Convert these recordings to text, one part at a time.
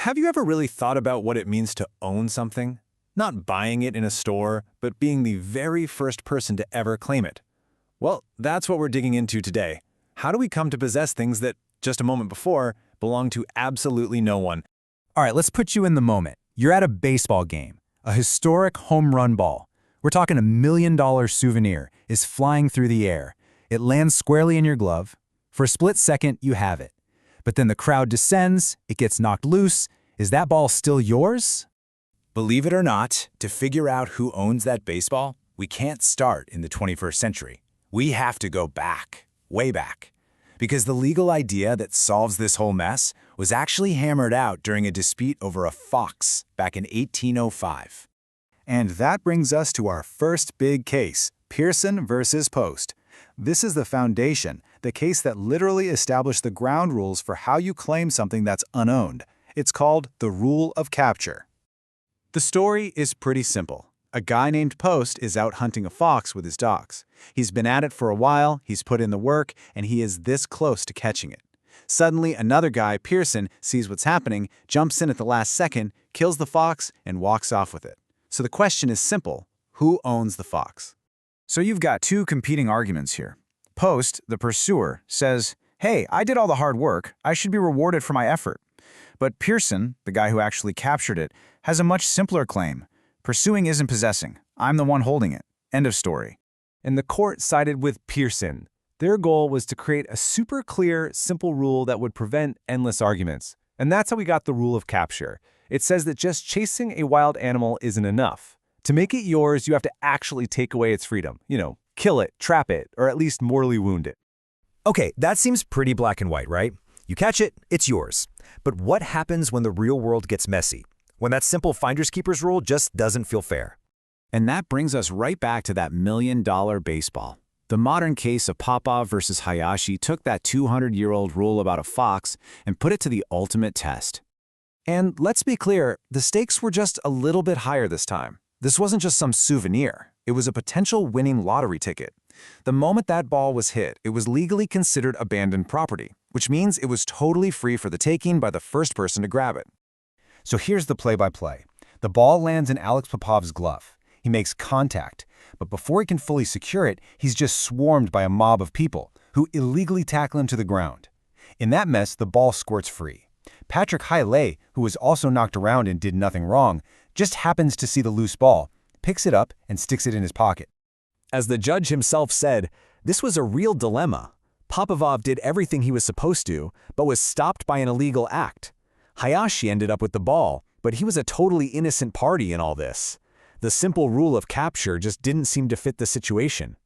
Have you ever really thought about what it means to own something? Not buying it in a store, but being the very first person to ever claim it. Well, that's what we're digging into today. How do we come to possess things that, just a moment before, belonged to absolutely no one? All right, let's put you in the moment. You're at a baseball game. A historic home run ball. We're talking $1 million souvenir is flying through the air. It lands squarely in your glove. For a split second, you have it. But then the crowd descends, it gets knocked loose. Is that ball still yours? Believe it or not, to figure out who owns that baseball, we can't start in the 21st century. We have to go back, way back. Because the legal idea that solves this whole mess was actually hammered out during a dispute over a fox back in 1805. And that brings us to our first big case, Pearson versus Post. This is the foundation, the case that literally established the ground rules for how you claim something that's unowned. It's called the rule of capture. The story is pretty simple. A guy named Post is out hunting a fox with his dogs. He's been at it for a while, he's put in the work, and he is this close to catching it. Suddenly, another guy, Pearson, sees what's happening, jumps in at the last second, kills the fox, and walks off with it. So the question is simple: who owns the fox? So you've got two competing arguments here. Post, the pursuer, says, hey, I did all the hard work, I should be rewarded for my effort. But Pearson, the guy who actually captured it, has a much simpler claim. Pursuing isn't possessing. I'm the one holding it. End of story. And the court sided with Pearson. Their goal was to create a super clear, simple rule that would prevent endless arguments. And that's how we got the rule of capture. It says that just chasing a wild animal isn't enough. To make it yours, you have to actually take away its freedom. Kill it, trap it, or at least mortally wound it. Okay, that seems pretty black and white, right? You catch it, it's yours. But what happens when the real world gets messy? When that simple finders keepers rule just doesn't feel fair? And that brings us right back to that $1 million baseball. The modern case of Popov versus Hayashi took that 200-year-old rule about a fox and put it to the ultimate test. And let's be clear, the stakes were just a little bit higher this time. This wasn't just some souvenir. It was a potential winning lottery ticket. The moment that ball was hit, it was legally considered abandoned property, which means it was totally free for the taking by the first person to grab it. So here's the play-by-play. The ball lands in Alex Popov's glove. He makes contact, but before he can fully secure it, he's just swarmed by a mob of people who illegally tackle him to the ground. In that mess, the ball squirts free. Patrick Haile, who was also knocked around and did nothing wrong, just happens to see the loose ball, picks it up, and sticks it in his pocket. As the judge himself said, this was a real dilemma. Popov did everything he was supposed to, but was stopped by an illegal act. Hayashi ended up with the ball, but he was a totally innocent party in all this. The simple rule of capture just didn't seem to fit the situation.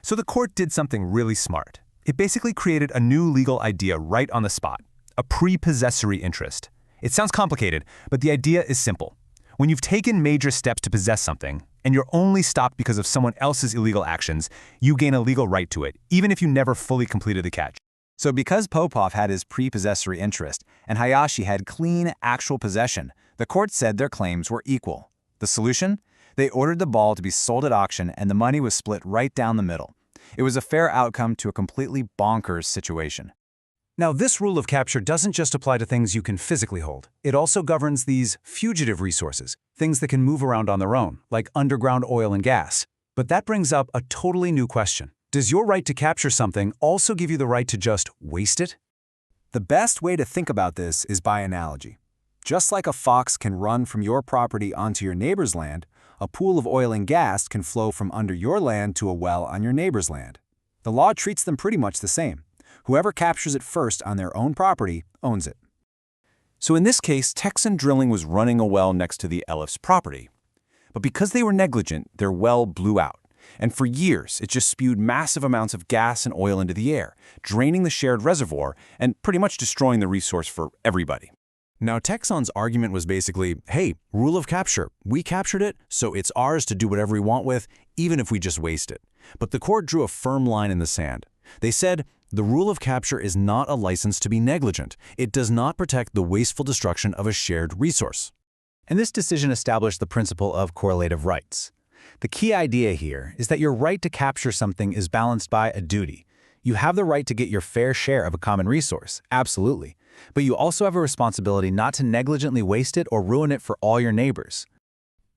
So the court did something really smart. It basically created a new legal idea right on the spot, a prepossessory interest. It sounds complicated, but the idea is simple. When you've taken major steps to possess something, and you're only stopped because of someone else's illegal actions, you gain a legal right to it, even if you never fully completed the catch. So because Popov had his prepossessory interest and Hayashi had clean, actual possession, the court said their claims were equal. The solution? They ordered the ball to be sold at auction and the money was split right down the middle. It was a fair outcome to a completely bonkers situation. Now, this rule of capture doesn't just apply to things you can physically hold. It also governs these fugitive resources, things that can move around on their own, like underground oil and gas. But that brings up a totally new question. Does your right to capture something also give you the right to just waste it? The best way to think about this is by analogy. Just like a fox can run from your property onto your neighbor's land, a pool of oil and gas can flow from under your land to a well on your neighbor's land. The law treats them pretty much the same. Whoever captures it first on their own property owns it. So in this case, Texan Drilling was running a well next to the Elif's property. But because they were negligent, their well blew out. And for years, it just spewed massive amounts of gas and oil into the air, draining the shared reservoir and pretty much destroying the resource for everybody. Now, Texan's argument was basically, hey, rule of capture. We captured it, so it's ours to do whatever we want with, even if we just waste it. But the court drew a firm line in the sand. They said, the rule of capture is not a license to be negligent. It does not protect the wasteful destruction of a shared resource. And this decision established the principle of correlative rights. The key idea here is that your right to capture something is balanced by a duty. You have the right to get your fair share of a common resource, absolutely. But you also have a responsibility not to negligently waste it or ruin it for all your neighbors.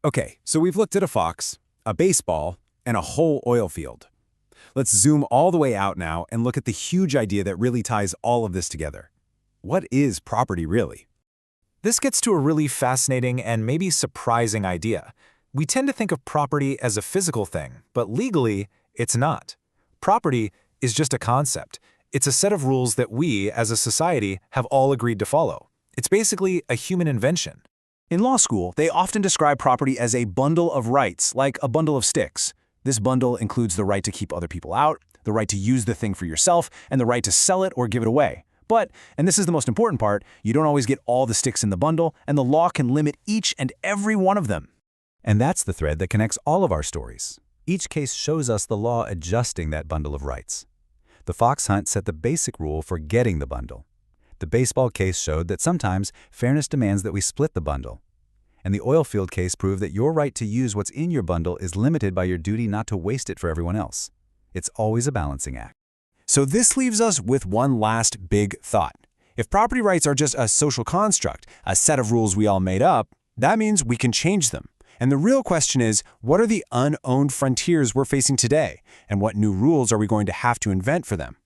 Okay, so we've looked at a fox, a baseball, and a whole oil field. Let's zoom all the way out now and look at the huge idea that really ties all of this together. What is property really? This gets to a really fascinating and maybe surprising idea. We tend to think of property as a physical thing, but legally, it's not. Property is just a concept. It's a set of rules that we, as a society, have all agreed to follow. It's basically a human invention. In law school, they often describe property as a bundle of rights, like a bundle of sticks. This bundle includes the right to keep other people out, the right to use the thing for yourself, and the right to sell it or give it away. But, and this is the most important part, you don't always get all the sticks in the bundle, and the law can limit each and every one of them. And that's the thread that connects all of our stories. Each case shows us the law adjusting that bundle of rights. The fox hunt set the basic rule for getting the bundle. The baseball case showed that sometimes fairness demands that we split the bundle. And the oil field case proved that your right to use what's in your bundle is limited by your duty not to waste it for everyone else. It's always a balancing act. So this leaves us with one last big thought. If property rights are just a social construct, a set of rules we all made up, that means we can change them. And the real question is, what are the unowned frontiers we're facing today? And what new rules are we going to have to invent for them?